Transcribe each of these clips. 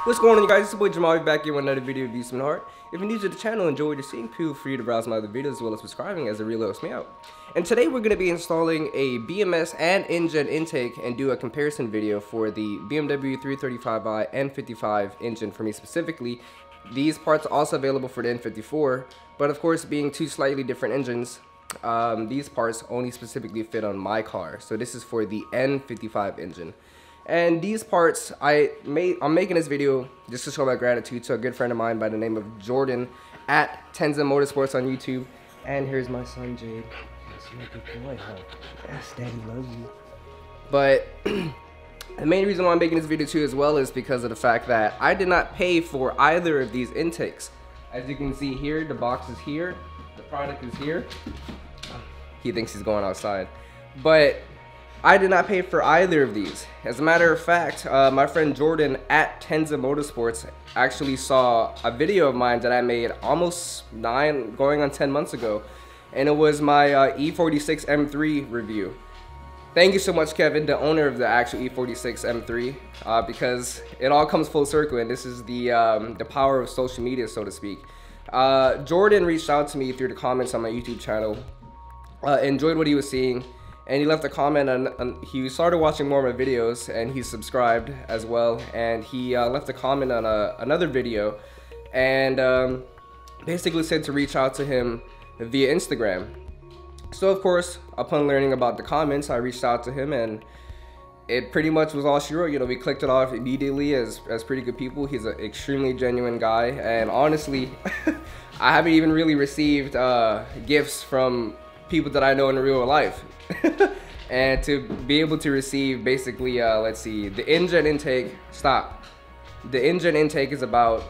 What's going on, you guys? It's your boy Jeameave back here with another video of Views from the Heart. If you're new to the channel and enjoy what you're seeing, feel free to browse my other videos as well as subscribing, as it really helps me out. And today we're going to be installing a BMS and Injen intake and do a comparison video for the BMW 335i N55 engine for me specifically. These parts are also available for the N54, but of course, being two slightly different engines, these parts only specifically fit on my car. So this is for the N55 engine. And these parts, I'm making this video just to show my gratitude to a good friend of mine by the name of Jordan at Tenza Motorsports on YouTube. And here's my son Jade. That's your good boy, huh? Yes, Daddy loves you. But the main reason why I'm making this video too as well is because of the fact that I did not pay for either of these intakes. As you can see here, the box is here, the product is here. He thinks he's going outside. But I did not pay for either of these. As a matter of fact, my friend Jordan at Tenza Motorsports actually saw a video of mine that I made almost 9 going on 10 months ago, and it was my E46 M3 review. Thank you so much, Kevin, the owner of the actual E46 M3, because it all comes full circle, and this is the power of social media, so to speak. Jordan reached out to me through the comments on my YouTube channel, enjoyed what he was seeing, and he left a comment on he started watching more of my videos, and he subscribed as well, and he left a comment on another video, and basically said to reach out to him via Instagram. So of course, upon learning about the comments, I reached out to him, and it pretty much was all she wrote. You know, we clicked it off immediately as pretty good people. He's an extremely genuine guy, and honestly, I haven't even really received gifts from people that I know in real life. And to be able to receive basically, let's see, the Injen intake, the Injen intake is about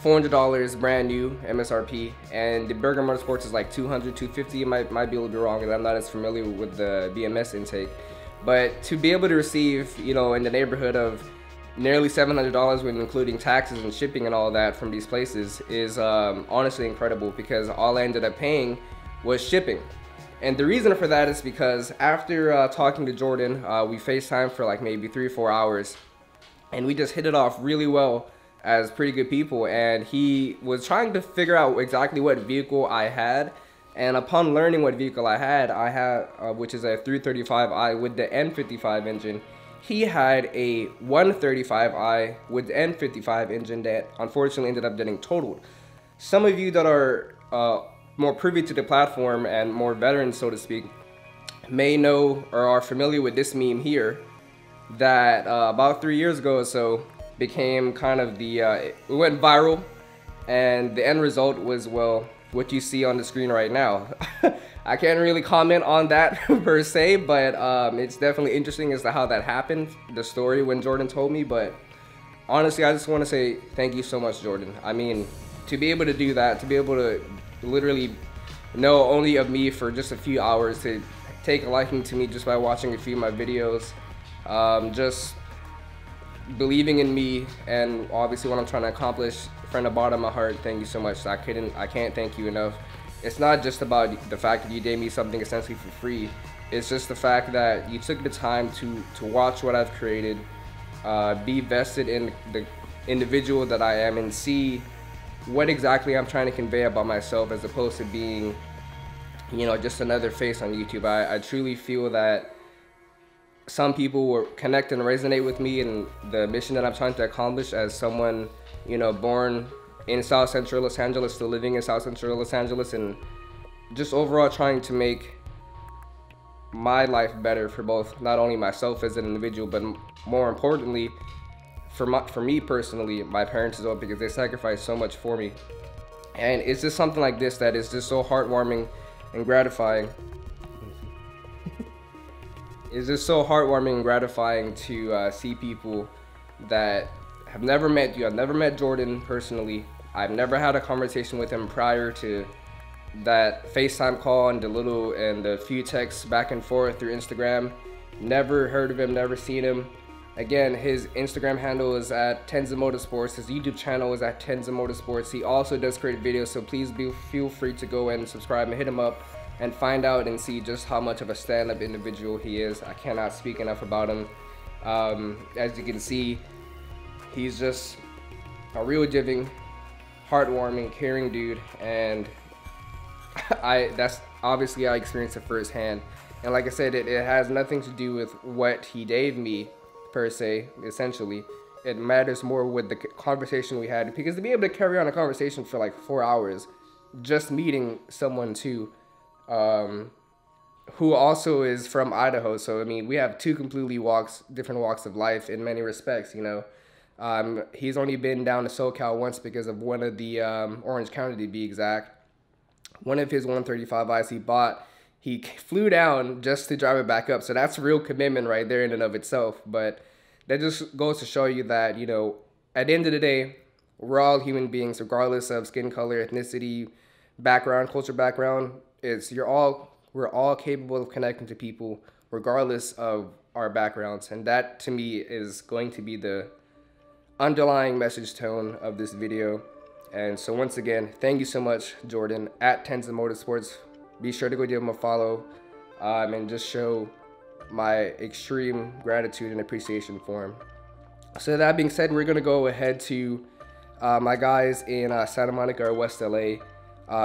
$400 brand new MSRP, and the Burger Motorsports is like $200, $250. It might be a little bit wrong, and I'm not as familiar with the BMS intake. But to be able to receive, you know, in the neighborhood of nearly $700 when including taxes and shipping and all that from these places is honestly incredible, because all I ended up paying was shipping. And the reason for that is because after talking to Jordan, we FaceTimed for like maybe 3 or 4 hours, and we just hit it off really well as pretty good people. And he was trying to figure out exactly what vehicle I had, and upon learning what vehicle I had, which is a 335i with the N55 engine. He had a 135i with the N55 engine that unfortunately ended up getting totaled. Some of you that are more privy to the platform and more veterans, so to speak, may know or are familiar with this meme here that about 3 years ago or so became kind of it went viral, and the end result was, well, what you see on the screen right now. I can't really comment on that per se, but it's definitely interesting as to how that happened, the story when Jordan told me. But honestly, I just want to say thank you so much, Jordan. I mean, to be able to do that, to be able to literally know only of me for just a few hours, to take a liking to me just by watching a few of my videos, just believing in me and obviously what I'm trying to accomplish, from the bottom of my heart, thank you so much. I can't thank you enough. It's not just about the fact that you gave me something essentially for free. It's just the fact that you took the time to watch what I've created, be vested in the individual that I am, and see what exactly I'm trying to convey about myself, as opposed to being, you know, just another face on YouTube. I truly feel that some people will connect and resonate with me and the mission that I'm trying to accomplish as someone, you know, born in South Central Los Angeles, still living in South Central Los Angeles, and just overall trying to make my life better for both, not only myself as an individual, but more importantly, for me personally, my parents as well, because they sacrificed so much for me. And it's just something like this that is just so heartwarming and gratifying. It's just so heartwarming and gratifying to see people that have never met you. I've never met Jordan personally. I've never had a conversation with him prior to that FaceTime call and the few texts back and forth through Instagram. Never heard of him, never seen him. Again, his Instagram handle is at Tenza Motorsports. His YouTube channel is at Tenza Motorsports. He also does create videos, so please feel free to go and subscribe and hit him up and find out and see just how much of a stand-up individual he is. I cannot speak enough about him. As you can see, he's just a real giving, heartwarming, caring dude, and that's obviously I experienced it firsthand. And like I said, it has nothing to do with what he gave me per se. Essentially, it matters more with the conversation we had, because to be able to carry on a conversation for like 4 hours, just meeting someone too, who also is from Idaho. So I mean, we have two completely different walks of life in many respects, you know. He's only been down to SoCal once because of one of the Orange County, to be exact. One of his 135is he bought, he flew down just to drive it back up. So that's real commitment right there in and of itself. But that just goes to show you that, you know, at the end of the day, we're all human beings, regardless of skin color, ethnicity, background, culture background. We're all capable of connecting to people regardless of our backgrounds. And that to me is going to be the underlying message tone of this video. And so once again, thank you so much, Jordan, at Tenza Motorsports. Be sure to go give him a follow, and just show my extreme gratitude and appreciation for him. So that being said, we're gonna go ahead to my guys in Santa Monica or West LA,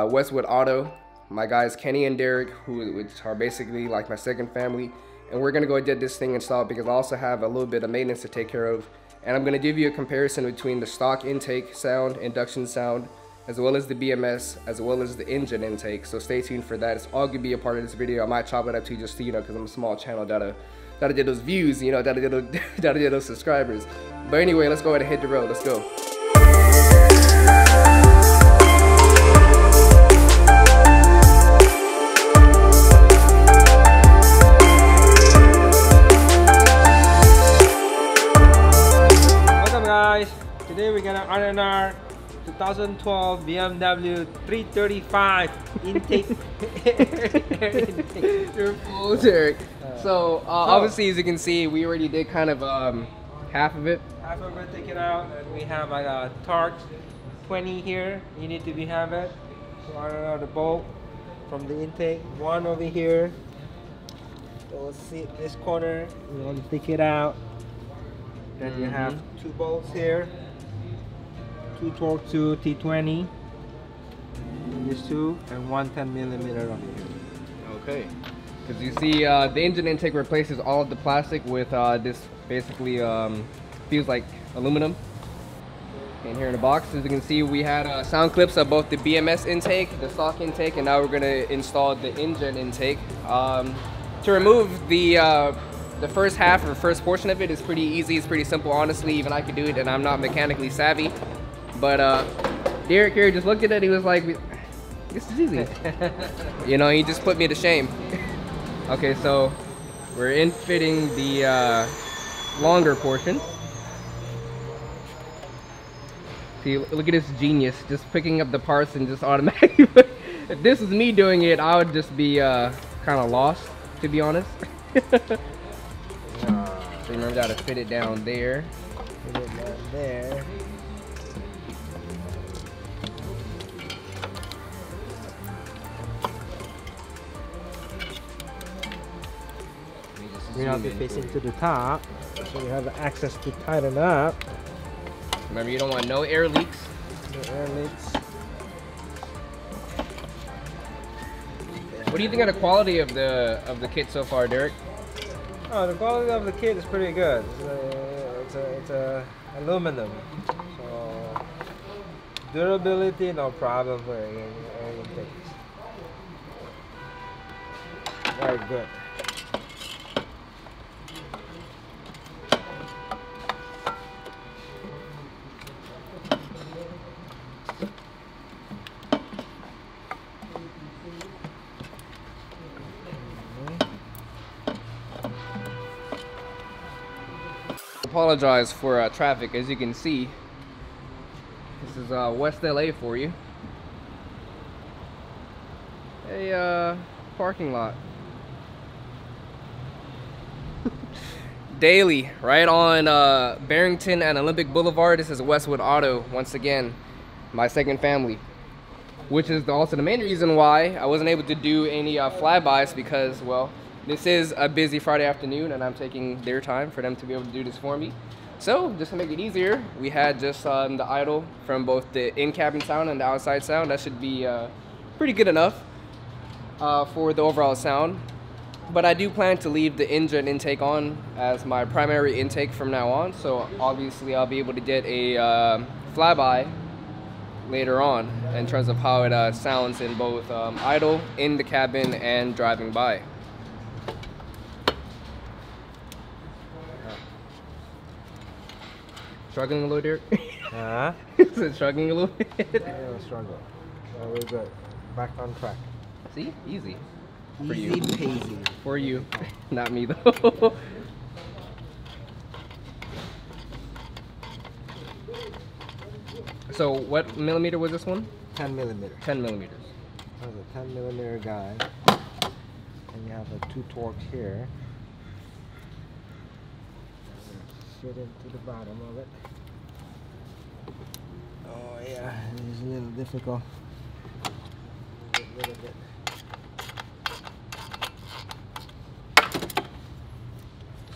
Westwood Auto. My guys Kenny and Derek, which are basically like my second family, and we're gonna go get this thing installed because I also have a little bit of maintenance to take care of. And I'm going to give you a comparison between the stock intake sound, induction sound, as well as the BMS, as well as the engine intake. So stay tuned for that. It's all going to be a part of this video. I might chop it up to just, you know, because I'm a small channel, gotta get those views, you know, gotta get those subscribers. But anyway, let's go ahead and hit the road. Let's go. Today we're gonna iron our 2012 BMW 335 intake. You're full, Derek. So obviously, as you can see, we already did kind of half of it. Half of it, take it out, and we have like a torque 20 here. You need to have it. So iron out the bolt from the intake. One over here. So let's see this corner. We want to take it out. Then you have two bolts here. Two torque to T20, these two, and 110mm over here. Okay, because you see the engine intake replaces all of the plastic with this basically feels like aluminum. And here in the box, as you can see, we had sound clips of both the BMS intake, the stock intake, and now we're going to install the engine intake. To remove the first half or first portion of it is pretty easy. It's pretty simple, honestly. Even I could do it, and I'm not mechanically savvy. But Derek here just looked at it. He was like, "This is easy." You know, he just put me to shame. Okay, so we're infitting the longer portion. See, look at this genius, just picking up the parts and just automatically. If this was me doing it, I would just be kind of lost, to be honest. So remember how to fit it down there. Fit it down there. We have to face into the top, so you have access to tighten up. Remember, you don't want no air leaks. No air leaks. What do you think of the quality of the kit so far, Derek? Oh, the quality of the kit is pretty good. It's aluminum, so durability no problem for anything. Very good. Apologize for traffic. As you can see, this is West LA for you. A parking lot. Daily, right on Barrington and Olympic Boulevard. This is Westwood Auto, once again, my second family. Which is also the main reason why I wasn't able to do any flybys, because, well, this is a busy Friday afternoon and I'm taking their time for them to be able to do this for me. So just to make it easier, we had just the idle from both the in-cabin sound and the outside sound. That should be pretty good enough for the overall sound. But I do plan to leave the Injen intake on as my primary intake from now on. So obviously I'll be able to get a flyby later on in terms of how it sounds in both idle, in the cabin, and driving by. Struggling a little, Derek? Huh? Is it struggling a little bit? Yeah, struggle. Oh, we're good. Back on track. See? Easy. For Easy you. peasy. For you. Not me, though. So, what millimeter was this one? 10 millimeter. 10 millimeters. That's a 10 millimeter guide. And you have the 2 torques here. Fit into the bottom of it. Oh yeah, it's a little difficult. A little bit.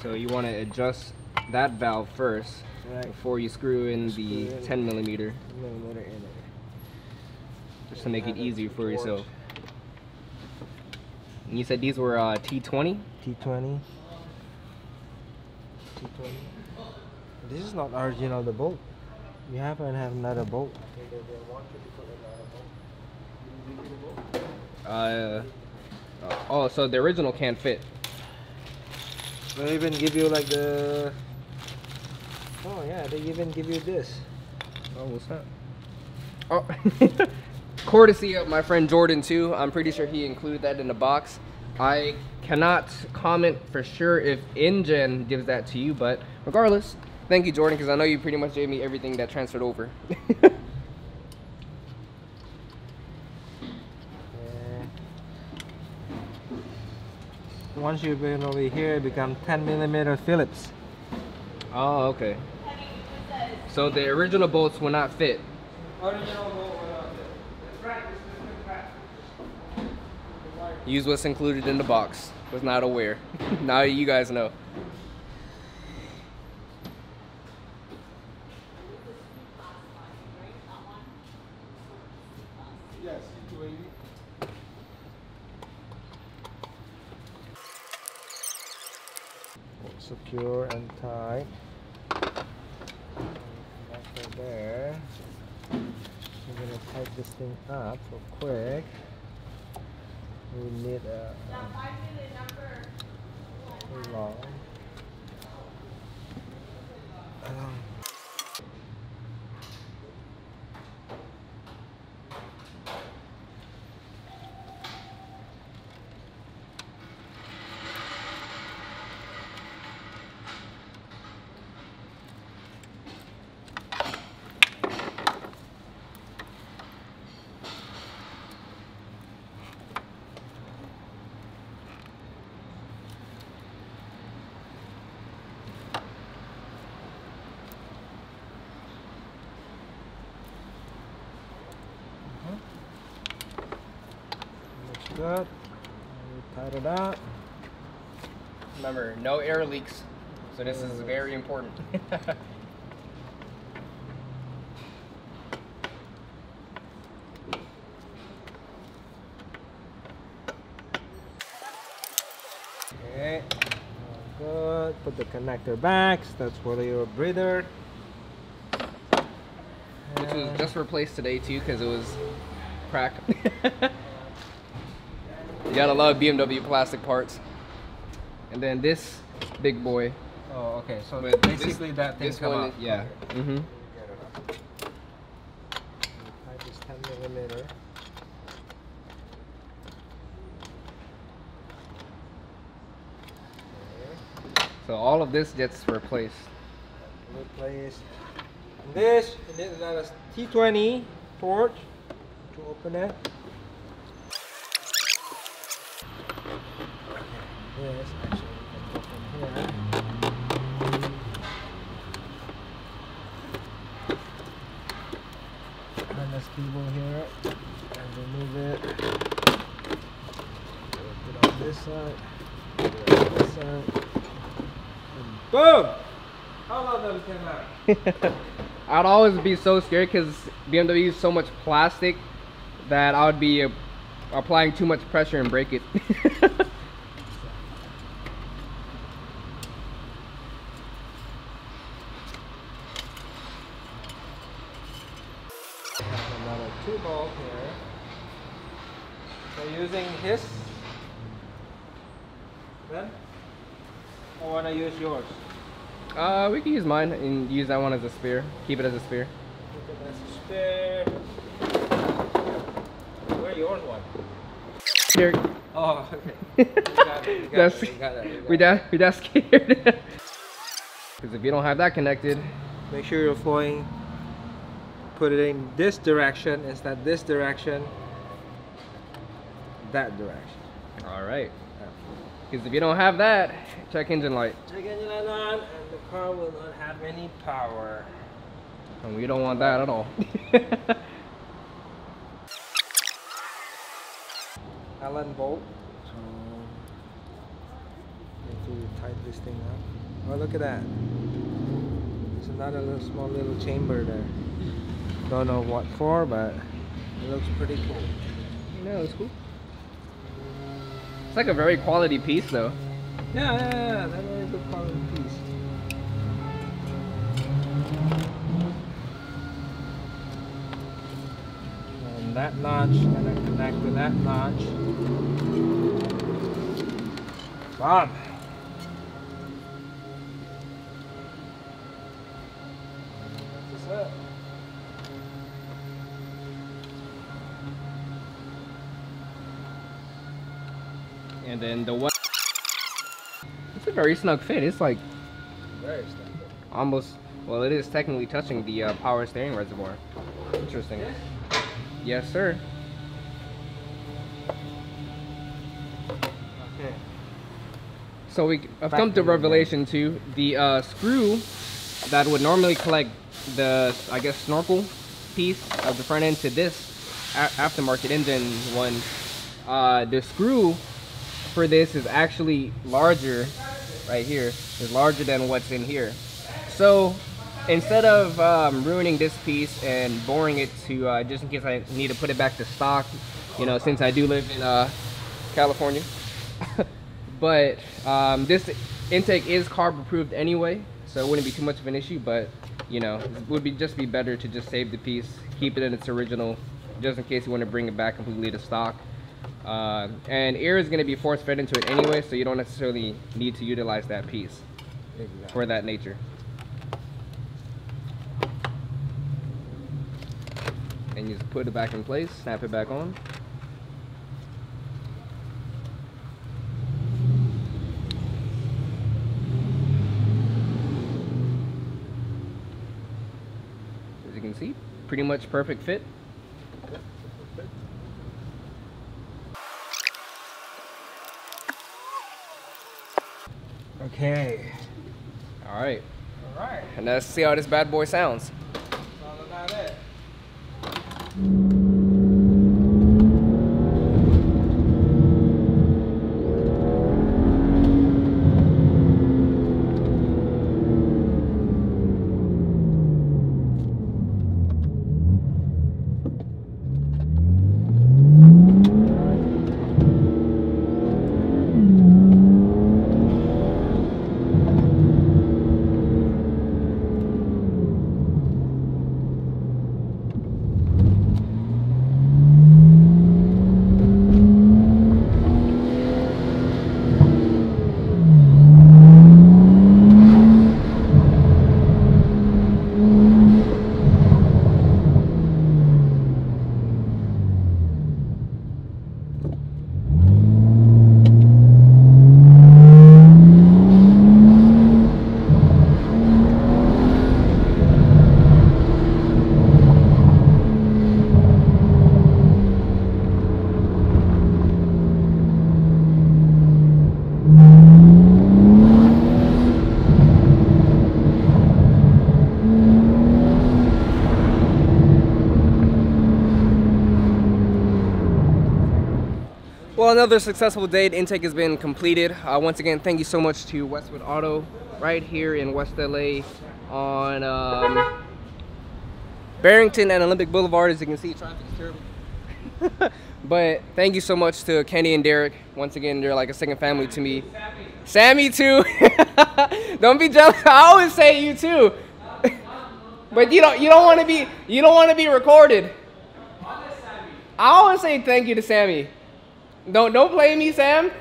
So you want to adjust that valve first, Right. before you screw in the 10 millimeter, Millimeter in it. just to make it easier for Torques. yourself. And you said these were T20? T20. T20. This is not original, the bolt. You have another bolt. They want you to put another bolt. Oh, so the original can't fit. They even give you like the... Oh yeah, they even give you this. Oh, what's that? Oh, courtesy of my friend Jordan too. I'm pretty sure he included that in the box. I cannot comment for sure if Injen gives that to you, but regardless, thank you, Jordan, because I know you pretty much gave me everything that transferred over. Once you've been over here, it becomes 10 millimeter Phillips. Oh, okay. So the original bolts will not fit. Original bolt will not fit. Use what's included in the box. Was not aware. Now you guys know. Yes, 280. Secure and tight. Connector there. We're gonna tighten this thing up real quick. We need a long. Good. Tight it up. Remember, no air leaks. So this is very important. Okay. Good. Put the connector back. That's for your breather. Which was just replaced today too, because it was cracked. You gotta love BMW plastic parts. And then this big boy. Oh, okay. So But basically that thing this come one, out. yeah. Okay. Mm-hmm. Tight is 10 millimeter. So all of this gets replaced. Replace this, and then another T20 torch to open it. This actually we can open here. And this cable here, and remove it. Put on this side, put it on this side, and boom! All of them came out. I'd always be so scared because BMW uses so much plastic that I would be applying too much pressure and break it. Another 2-bolt here. So using his, then I want to use yours. We can use mine and use that one as a spear. Keep it as a spear. Keep it as a spear. Where's yours one? Here. Oh, okay. You got it. We that scared. Because if you don't have that connected, make sure you're flowing. Put it in this direction instead this direction. That direction. all right. Because if you don't have that, check engine light. Check engine light on, and the car will not have any power. And we don't want that at all. Allen bolt. So need to tighten this thing up. Oh, look at that. There's another small little chamber there. Don't know what for, but it looks pretty cool. Yeah, it's cool. It's like a very quality piece though. Yeah, that's a very good quality piece. And that notch, gonna connect to that notch. Bam! That's it. And then the one, it's a very snug fit. It's like Very snug. almost, well, it is technically touching the power steering reservoir. Interesting. Yes, sir. Okay. So I've come to revelation too. The screw that would normally collect the, I guess, snorkel piece of the front end to this aftermarket engine one, the screw for this is actually larger, right here, is larger than what's in here. So instead of ruining this piece and boring it to, just in case I need to put it back to stock, you know, since I do live in California. But this intake is carb approved anyway, so it wouldn't be too much of an issue, but you know, it would just be better to just save the piece, keep it in its original, just in case you want to bring it back completely to stock. And air is going to be force fed into it anyway, so you don't necessarily need to utilize that piece for that nature. And you just put it back in place, snap it back on. As you can see, pretty much perfect fit. Okay. All right. All right. And let's see how this bad boy sounds. That's all about it. Well, another successful day. The intake has been completed. Once again, thank you so much to Westwood Auto right here in West LA on Barrington and Olympic Boulevard. As you can see, traffic is terrible. But thank you so much to Kenny and Derek. Once again, they're like a second family to me. Sammy too. Don't be jealous. I always say you too. But you don't want to be recorded. I always say thank you to Sammy. Don't blame me, Sam.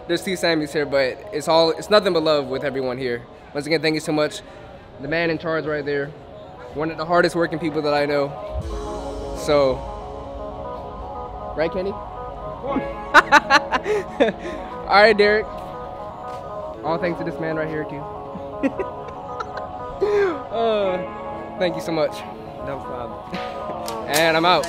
There's 2 Sammys here, but it's nothing but love with everyone here. Once again, thank you so much. The man in charge right there. One of the hardest working people that I know. So, right, Kenny? All right, Derek. All thanks to this man right here too. Thank you so much. No problem. And I'm out.